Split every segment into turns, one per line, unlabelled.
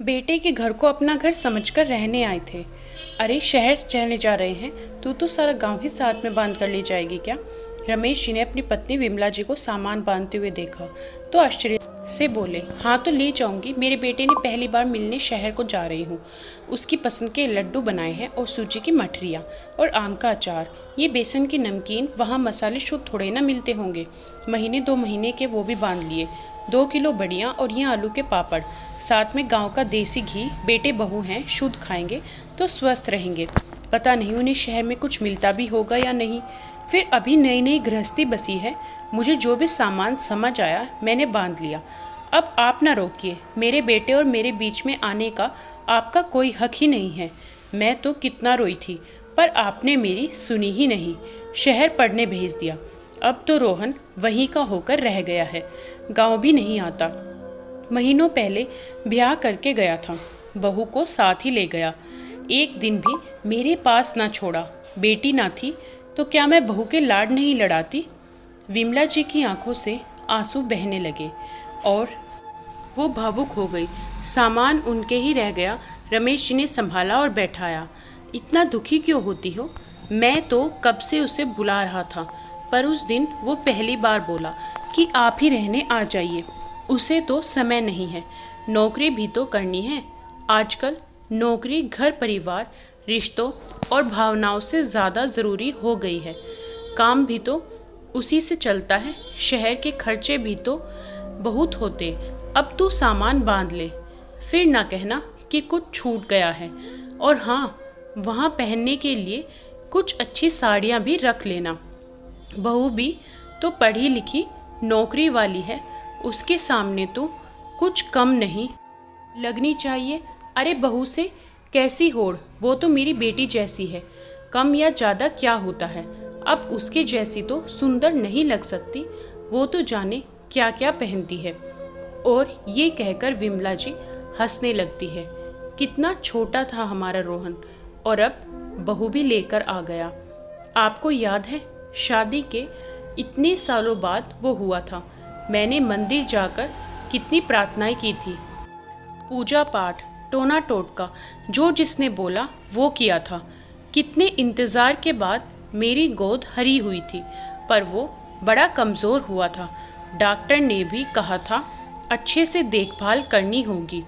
बेटे के घर को अपना घर समझकर रहने आए थे। अरे शहर रहने जा रहे हैं, तू तो सारा गांव ही साथ में बांध कर ले जाएगी क्या? रमेश जी ने अपनी पत्नी विमला जी को सामान बांधते हुए देखा तो आश्चर्य से बोले, हाँ तो ले जाऊंगी। मेरे बेटे ने पहली बार मिलने शहर को जा रही हूँ। उसकी पसंद के लड्डू बनाए हैं और सूजी की मठरियाँ और आम का अचार। ये बेसन की नमकीन, वहाँ मसाले शुद्ध थोड़े ना मिलते होंगे। महीने 2 महीने के वो भी बांध लिए। 2 किलो बड़ियाँ और ये आलू के पापड़, साथ में गांव का देसी घी। बेटे बहू हैं, शुद्ध खाएंगे तो स्वस्थ रहेंगे। पता नहीं उन्हें शहर में कुछ मिलता भी होगा या नहीं। फिर अभी नई नई गृहस्थी बसी है। मुझे जो भी सामान समझ आया मैंने बांध लिया। अब आप ना रोकिए। मेरे बेटे और मेरे बीच में आने का आपका कोई हक ही नहीं है। मैं तो कितना रोई थी, पर आपने मेरी सुनी ही नहीं। शहर पढ़ने भेज दिया। अब तो रोहन वहीं का होकर रह गया है, गांव भी नहीं आता। महीनों पहले ब्याह करके गया था, बहू को साथ ही ले गया। एक दिन भी मेरे पास ना छोड़ा। बेटी ना थी तो क्या मैं बहू के लाड नहीं लड़ाती? विमला जी की आंखों से आंसू बहने लगे और वो भावुक हो गई। सामान उनके ही रह गया। रमेश जी ने संभाला और बैठाया। इतना दुखी क्यों होती हो? मैं तो कब से उसे बुला रहा था, पर उस दिन वो पहली बार बोला कि आप ही रहने आ जाइए। उसे तो समय नहीं है, नौकरी भी तो करनी है। आजकल नौकरी घर परिवार रिश्तों और भावनाओं से ज़्यादा ज़रूरी हो गई है। काम भी तो उसी से चलता है। शहर के खर्चे भी तो बहुत होते। अब तू सामान बांध ले, फिर ना कहना कि कुछ छूट गया है। और हाँ, वहाँ पहनने के लिए कुछ अच्छी साड़ियाँ भी रख लेना। बहू भी तो पढ़ी लिखी नौकरी वाली है, उसके सामने तो कुछ कम नहीं लगनी चाहिए। अरे बहू से कैसी होड़, वो तो मेरी बेटी जैसी है। कम या ज़्यादा क्या होता है? अब उसके जैसी तो सुंदर नहीं लग सकती। वो तो जाने क्या क्या पहनती है। और ये कहकर विमला जी हंसने लगती है। कितना छोटा था हमारा रोहन, और अब बहू भी लेकर आ गया। आपको याद है, शादी के इतने सालों बाद वो हुआ था। मैंने मंदिर जाकर कितनी प्रार्थनाएं की थी, पूजा पाठ, टोना टोटका, जो जिसने बोला वो किया था। कितने इंतज़ार के बाद मेरी गोद हरी हुई थी, पर वो बड़ा कमज़ोर हुआ था। डॉक्टर ने भी कहा था अच्छे से देखभाल करनी होगी।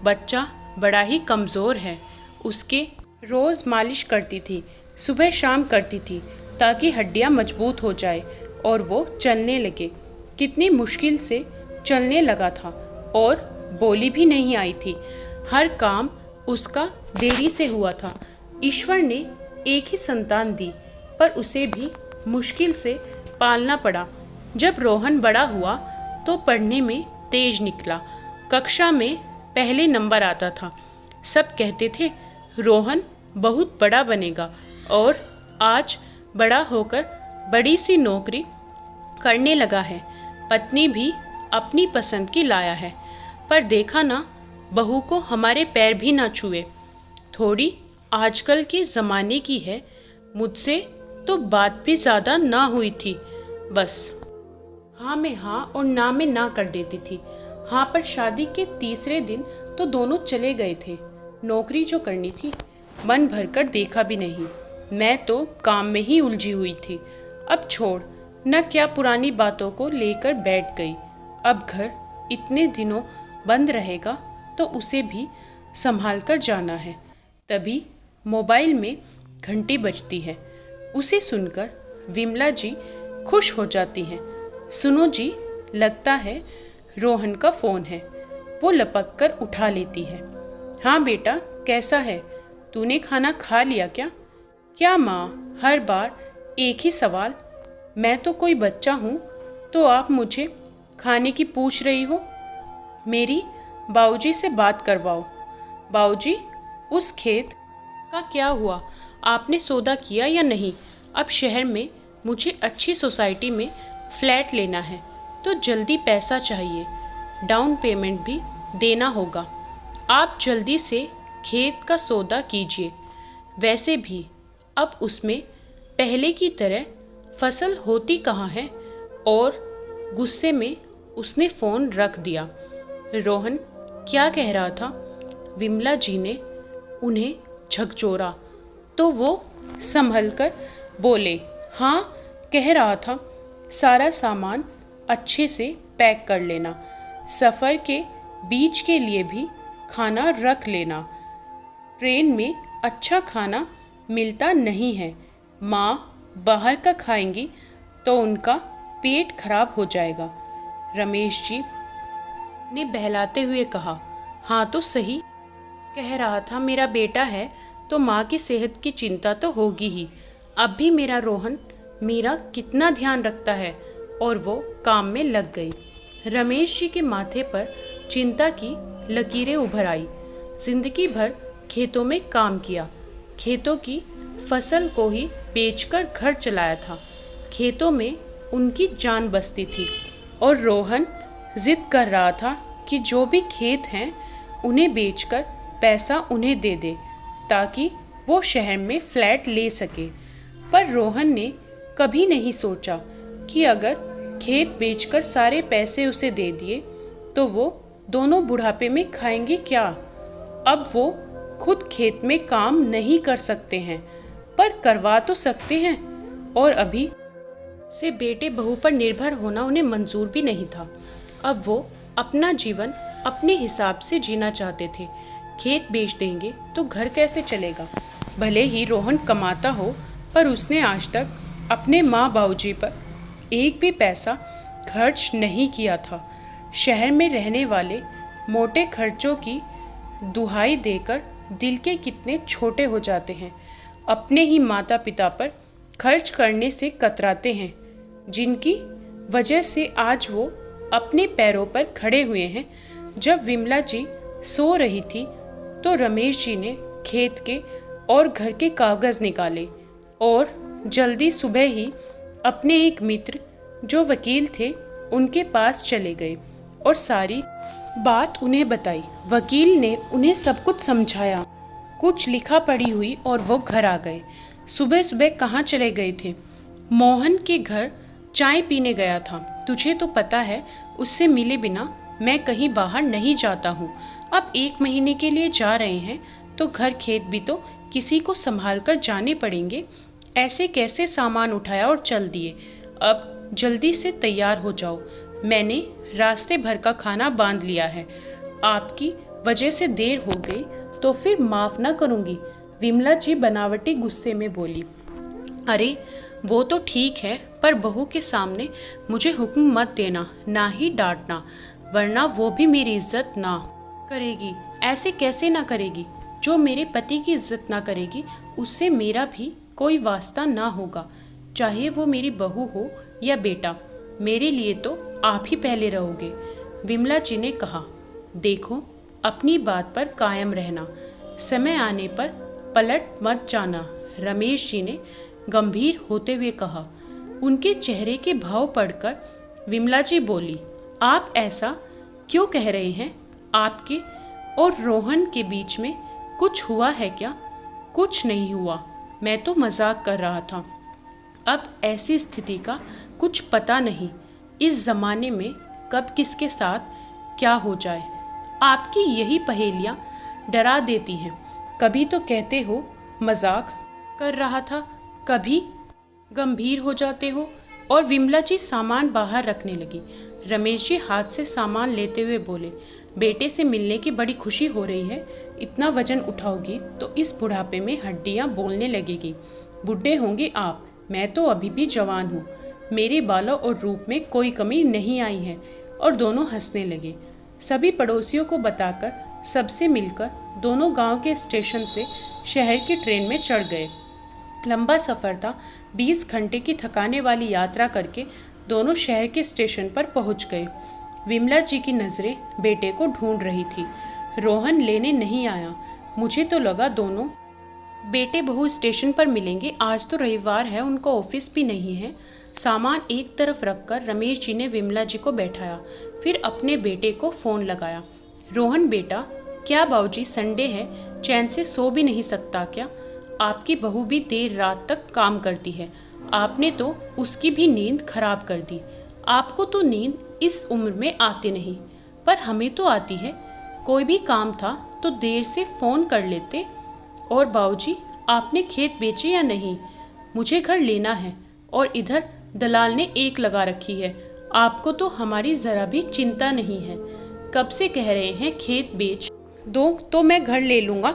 बच्चा बड़ा ही कमज़ोर है। उसके रोज़ मालिश करती थी, सुबह शाम करती थी, ताकि हड्डियाँ मजबूत हो जाए और वो चलने लगे। कितनी मुश्किल से चलने लगा था और बोली भी नहीं आई थी। हर काम उसका देरी से हुआ था। ईश्वर ने एक ही संतान दी, पर उसे भी मुश्किल से पालना पड़ा। जब रोहन बड़ा हुआ तो पढ़ने में तेज निकला। कक्षा में पहले नंबर आता था। सब कहते थे रोहन बहुत बड़ा बनेगा, और आज बड़ा होकर बड़ी सी नौकरी करने लगा है। पत्नी भी अपनी पसंद की लाया है, पर देखा ना, बहू को हमारे पैर भी ना छुए। थोड़ी आजकल के ज़माने की है। मुझसे तो बात भी ज़्यादा ना हुई थी। बस हाँ में हाँ और ना में ना कर देती थी। हाँ, पर शादी के तीसरे दिन तो दोनों चले गए थे। नौकरी जो करनी थी, मन भरकर देखा भी नहीं। मैं तो काम में ही उलझी हुई थी। अब छोड़ न, क्या पुरानी बातों को लेकर बैठ गई। अब घर इतने दिनों बंद रहेगा तो उसे भी संभाल कर जाना है। तभी मोबाइल में घंटी बजती है। उसे सुनकर विमला जी खुश हो जाती हैं। सुनो जी, लगता है रोहन का फ़ोन है। वो लपक कर उठा लेती है। हाँ बेटा, कैसा है? तूने खाना खा लिया क्या? क्या माँ, हर बार एक ही सवाल। मैं तो कोई बच्चा हूँ तो आप मुझे खाने की पूछ रही हो? मेरी बाऊजी से बात करवाओ। बाऊजी, उस खेत का क्या हुआ? आपने सौदा किया या नहीं? अब शहर में मुझे अच्छी सोसाइटी में फ्लैट लेना है, तो जल्दी पैसा चाहिए। डाउन पेमेंट भी देना होगा। आप जल्दी से खेत का सौदा कीजिए। वैसे भी अब उसमें पहले की तरह फसल होती कहाँ है। और गुस्से में उसने फ़ोन रख दिया। रोहन क्या कह रहा था? विमला जी ने उन्हें झकझोरा तो वो संभलकर बोले, हाँ कह रहा था सारा सामान अच्छे से पैक कर लेना, सफ़र के बीच के लिए भी खाना रख लेना, ट्रेन में अच्छा खाना मिलता नहीं है, माँ बाहर का खाएंगी तो उनका पेट खराब हो जाएगा। रमेश जी ने बहलाते हुए कहा, हाँ तो सही कह रहा था, मेरा बेटा है तो माँ की सेहत की चिंता तो होगी ही। अब भी मेरा रोहन मेरा कितना ध्यान रखता है। और वो काम में लग गई। रमेश जी के माथे पर चिंता की लकीरें उभर आई। जिंदगी भर खेतों में काम किया, खेतों की फसल को ही बेचकर घर चलाया था, खेतों में उनकी जान बसती थी। और रोहन जिद कर रहा था कि जो भी खेत हैं उन्हें बेचकर पैसा उन्हें दे दे ताकि वो शहर में फ्लैट ले सके। पर रोहन ने कभी नहीं सोचा कि अगर खेत बेचकर सारे पैसे उसे दे दिए तो वो दोनों बुढ़ापे में खाएंगे क्या। अब वो खुद खेत में काम नहीं कर सकते हैं पर करवा तो सकते हैं, और अभी से बेटे बहू पर निर्भर होना उन्हें मंजूर भी नहीं था। अब वो अपना जीवन अपने हिसाब से जीना चाहते थे। खेत बेच देंगे तो घर कैसे चलेगा। भले ही रोहन कमाता हो पर उसने आज तक अपने माँ बाबूजी पर एक भी पैसा खर्च नहीं किया था। शहर में रहने वाले मोटे खर्चों की दुहाई देकर दिल के कितने छोटे हो जाते हैं। अपने ही माता पिता पर खर्च करने से कतराते हैं, जिनकी वजह से आज वो अपने पैरों पर खड़े हुए हैं। जब विमला जी सो रही थी तो रमेश जी ने खेत के और घर के कागज़ निकाले और जल्दी सुबह ही अपने एक मित्र जो वकील थे उनके पास चले गए और सारी बात उन्हें बताई। वकील ने उन्हें सब कुछ समझाया, कुछ लिखा पढ़ी हुई और वो घर आ गए। सुबह सुबह कहाँ चले गए थे? मोहन के घर चाय पीने गया था। तुझे तो पता है उससे मिले बिना मैं कहीं बाहर नहीं जाता हूँ। अब 1 महीने के लिए जा रहे हैं तो घर खेत भी तो किसी को संभाल कर जाने पड़ेंगे। ऐसे कैसे सामान उठाया और चल दिए। अब जल्दी से तैयार हो जाओ, मैंने रास्ते भर का खाना बांध लिया है। आपकी वजह से देर हो गई तो फिर माफ़ ना करूँगी। विमला जी बनावटी गुस्से में बोली। अरे वो तो ठीक है, पर बहू के सामने मुझे हुक्म मत देना, ना ही डांटना, वरना वो भी मेरी इज्जत ना करेगी। ऐसे कैसे ना करेगी? जो मेरे पति की इज्जत ना करेगी उससे मेरा भी कोई वास्ता ना होगा, चाहे वो मेरी बहू हो या बेटा। मेरे लिए तो आप ही पहले रहोगे। विमला जी ने कहा, देखो अपनी बात पर कायम रहना, समय आने पर पलट मत जाना। रमेश जी ने गंभीर होते हुए कहा। उनके चेहरे के भाव पढ़कर विमला जी बोली, आप ऐसा क्यों कह रहे हैं? आपके और रोहन के बीच में कुछ हुआ है क्या? कुछ नहीं हुआ, मैं तो मजाक कर रहा था। अब ऐसी स्थिति का कुछ पता नहीं, इस ज़माने में कब किसके साथ क्या हो जाए। आपकी यही पहेलियाँ डरा देती हैं। कभी तो कहते हो मजाक कर रहा था, कभी गंभीर हो जाते हो। और विमला जी सामान बाहर रखने लगी। रमेश जी हाथ से सामान लेते हुए बोले, बेटे से मिलने की बड़ी खुशी हो रही है। इतना वजन उठाओगी तो इस बुढ़ापे में हड्डियाँ बोलने लगेगी। बूढ़े होंगे आप, मैं तो अभी भी जवान हूँ। मेरे बालों और रूप में कोई कमी नहीं आई है। और दोनों हंसने लगे। सभी पड़ोसियों को बताकर सबसे मिलकर दोनों गांव के स्टेशन से शहर की ट्रेन में चढ़ गए। लंबा सफ़र था। 20 घंटे की थकाने वाली यात्रा करके दोनों शहर के स्टेशन पर पहुंच गए। विमला जी की नज़रें बेटे को ढूंढ रही थी। रोहन लेने नहीं आया। मुझे तो लगा दोनों बेटे बहू स्टेशन पर मिलेंगे। आज तो रविवार है, उनको ऑफिस भी नहीं है। सामान एक तरफ रखकर रमेश जी ने विमला जी को बैठाया, फिर अपने बेटे को फ़ोन लगाया। रोहन बेटा, क्या बाबूजी संडे है, चैन से सो भी नहीं सकता क्या? आपकी बहू भी देर रात तक काम करती है, आपने तो उसकी भी नींद खराब कर दी। आपको तो नींद इस उम्र में आती नहीं, पर हमें तो आती है। कोई भी काम था तो देर से फ़ोन कर लेते। और बाबूजी, आपने खेत बेचे या नहीं? मुझे घर लेना है और इधर दलाल ने एक लगा रखी है। आपको तो हमारी ज़रा भी चिंता नहीं है। कब से कह रहे हैं खेत बेच दो तो मैं घर ले लूँगा।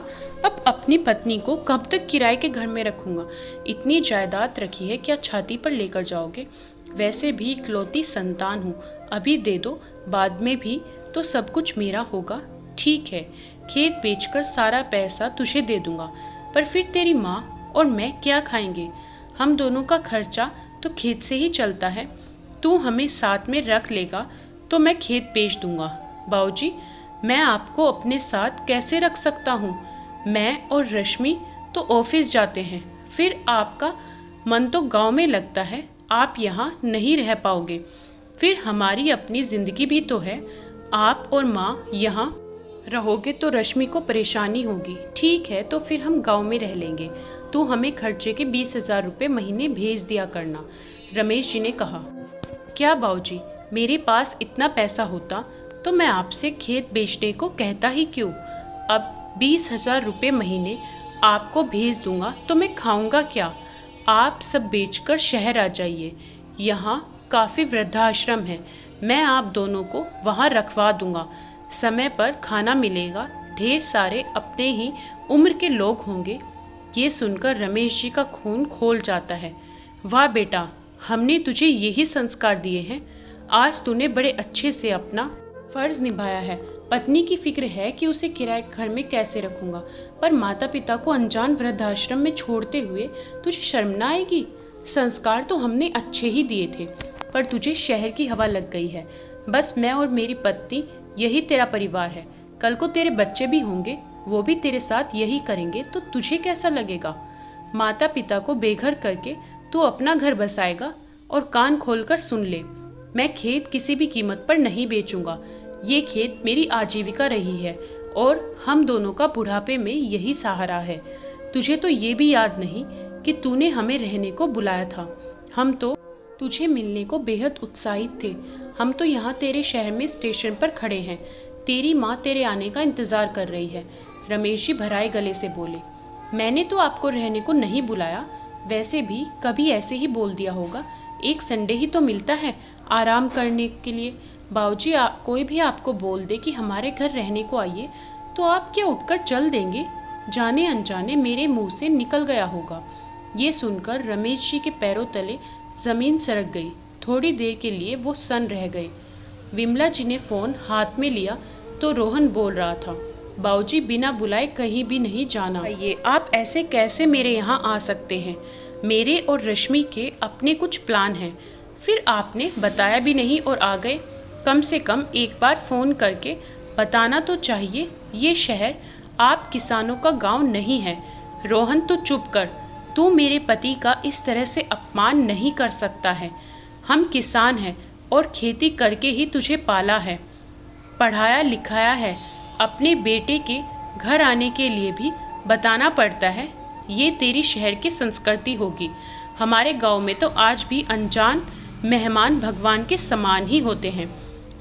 अब अपनी पत्नी को कब तक किराए के घर में रखूँगा? इतनी जायदाद रखी है, क्या छाती पर लेकर जाओगे? वैसे भी इकलौती संतान हूँ, अभी दे दो, बाद में भी तो सब कुछ मेरा होगा। ठीक है, खेत बेचकर सारा पैसा तुझे दे दूँगा, पर फिर तेरी माँ और मैं क्या खाएंगे? हम दोनों का खर्चा तो खेत से ही चलता है। तू हमें साथ में रख लेगा तो मैं खेत बेच दूँगा। बाबूजी, मैं आपको अपने साथ कैसे रख सकता हूँ? मैं और रश्मि तो ऑफिस जाते हैं, फिर आपका मन तो गांव में लगता है, आप यहाँ नहीं रह पाओगे। फिर हमारी अपनी ज़िंदगी भी तो है। आप और माँ यहाँ रहोगे तो रश्मि को परेशानी होगी। ठीक है, तो फिर हम गांव में रह लेंगे। तू हमें खर्चे के 20,000 रुपये महीने भेज दिया करना। रमेश जी ने कहा। क्या बाबूजी, मेरे पास इतना पैसा होता तो मैं आपसे खेत बेचने को कहता ही क्यों? अब 20,000 रुपये महीने आपको भेज दूंगा तो मैं खाऊंगा क्या? आप सब बेचकर शहर आ जाइए, यहाँ काफ़ी वृद्धाश्रम है, मैं आप दोनों को वहाँ रखवा दूंगा। समय पर खाना मिलेगा, ढेर सारे अपने ही उम्र के लोग होंगे। ये सुनकर रमेश जी का खून खोल जाता है। वाह बेटा, हमने तुझे यही संस्कार दिए हैं। आज तूने बड़े अच्छे से अपना फर्ज निभाया है। पत्नी की फिक्र है कि उसे किराए घर में कैसे रखूंगा, पर माता पिता को अनजान वृद्धाश्रम में छोड़ते हुए तुझे शर्म न आएगी? संस्कार तो हमने अच्छे ही दिए थे, पर तुझे शहर की हवा लग गई है। बस मैं और मेरी पत्नी, यही तेरा परिवार है। कल को तेरे बच्चे भी होंगे, वो भी तेरे साथ यही करेंगे, तो तुझे कैसा लगेगा? माता पिता को बेघर करके तू अपना घर बसाएगा? और कान खोलकर सुन ले, मैं खेत किसी भी कीमत पर नहीं बेचूंगा। ये खेत मेरी आजीविका रही है और हम दोनों का बुढ़ापे में यही सहारा है। तुझे तो ये भी याद नहीं कि तूने हमें रहने को बुलाया था। हम तो तुझे मिलने को बेहद उत्साहित थे। हम तो यहाँ तेरे शहर में स्टेशन पर खड़े हैं। तेरी माँ तेरे आने का इंतज़ार कर रही है। रमेश जी भराए गले से बोले। मैंने तो आपको रहने को नहीं बुलाया, वैसे भी कभी ऐसे ही बोल दिया होगा। एक संडे ही तो मिलता है आराम करने के लिए। बाबूजी, कोई भी आपको बोल दे कि हमारे घर रहने को आइए, तो आप क्या उठकर चल देंगे? जाने अनजाने मेरे मुंह से निकल गया होगा। ये सुनकर रमेश जी के पैरों तले ज़मीन सरक गई। थोड़ी देर के लिए वो सन रह गए। विमला जी ने फ़ोन हाथ में लिया तो रोहन बोल रहा था। बाबूजी, बिना बुलाए कहीं भी नहीं जाना। ये आप ऐसे कैसे मेरे यहाँ आ सकते हैं? मेरे और रश्मि के अपने कुछ प्लान हैं, फिर आपने बताया भी नहीं और आ गए। कम से कम एक बार फ़ोन करके बताना तो चाहिए। ये शहर आप किसानों का गांव नहीं है। रोहन, तो चुप कर। तू मेरे पति का इस तरह से अपमान नहीं कर सकता है। हम किसान हैं और खेती करके ही तुझे पाला है, पढ़ाया लिखाया है। अपने बेटे के घर आने के लिए भी बताना पड़ता है। ये तेरी शहर की संस्कृति होगी। हमारे गांव में तो आज भी अनजान मेहमान भगवान के समान ही होते हैं।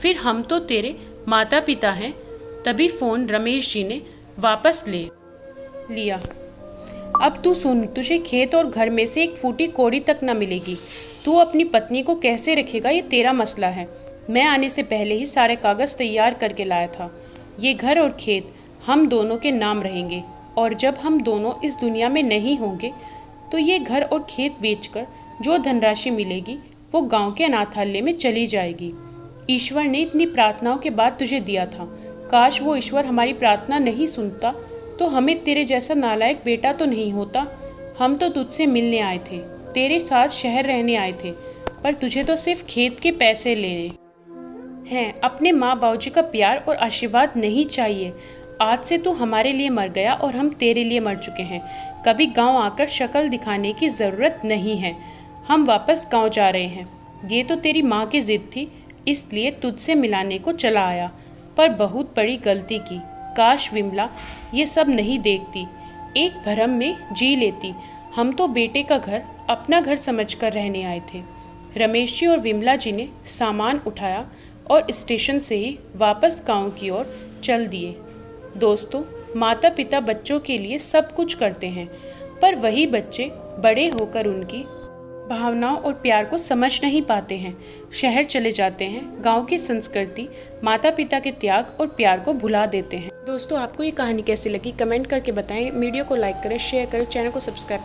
फिर हम तो तेरे माता पिता हैं। तभी फ़ोन रमेश जी ने वापस ले लिया। अब तू सुन, तुझे खेत और घर में से एक फूटी कौड़ी तक न मिलेगी। तू अपनी पत्नी को कैसे रखेगा, ये तेरा मसला है। मैं आने से पहले ही सारे कागज़ तैयार करके लाया था। ये घर और खेत हम दोनों के नाम रहेंगे, और जब हम दोनों इस दुनिया में नहीं होंगे तो ये घर और खेत बेचकर जो धनराशि मिलेगी वो गांव के अनाथालय में चली जाएगी। ईश्वर ने इतनी प्रार्थनाओं के बाद तुझे दिया था। काश वो ईश्वर हमारी प्रार्थना नहीं सुनता तो हमें तेरे जैसा नालायक बेटा तो नहीं होता। हम तो तुझसे मिलने आए थे, तेरे साथ शहर रहने आए थे, पर तुझे तो सिर्फ खेत के पैसे लेने हैं। अपने माँ बाबूजी का प्यार और आशीर्वाद नहीं चाहिए। आज से तू हमारे लिए मर गया और हम तेरे लिए मर चुके हैं। कभी गांव आकर शक्ल दिखाने की ज़रूरत नहीं है। हम वापस गांव जा रहे हैं। ये तो तेरी माँ की ज़िद थी, इसलिए तुझसे मिलाने को चला आया, पर बहुत बड़ी गलती की। काश विमला ये सब नहीं देखती, एक भरम में जी लेती। हम तो बेटे का घर अपना घर समझकर रहने आए थे। रमेश जी और विमला जी ने सामान उठाया और स्टेशन से ही वापस गांव की ओर चल दिए। दोस्तों, माता पिता बच्चों के लिए सब कुछ करते हैं, पर वही बच्चे बड़े होकर उनकी भावनाओं और प्यार को समझ नहीं पाते हैं। शहर चले जाते हैं, गांव की संस्कृति, माता पिता के त्याग और प्यार को भुला देते हैं। दोस्तों, आपको ये कहानी कैसी लगी कमेंट करके बताएं। वीडियो को लाइक करें, शेयर करें, चैनल को सब्सक्राइब करें।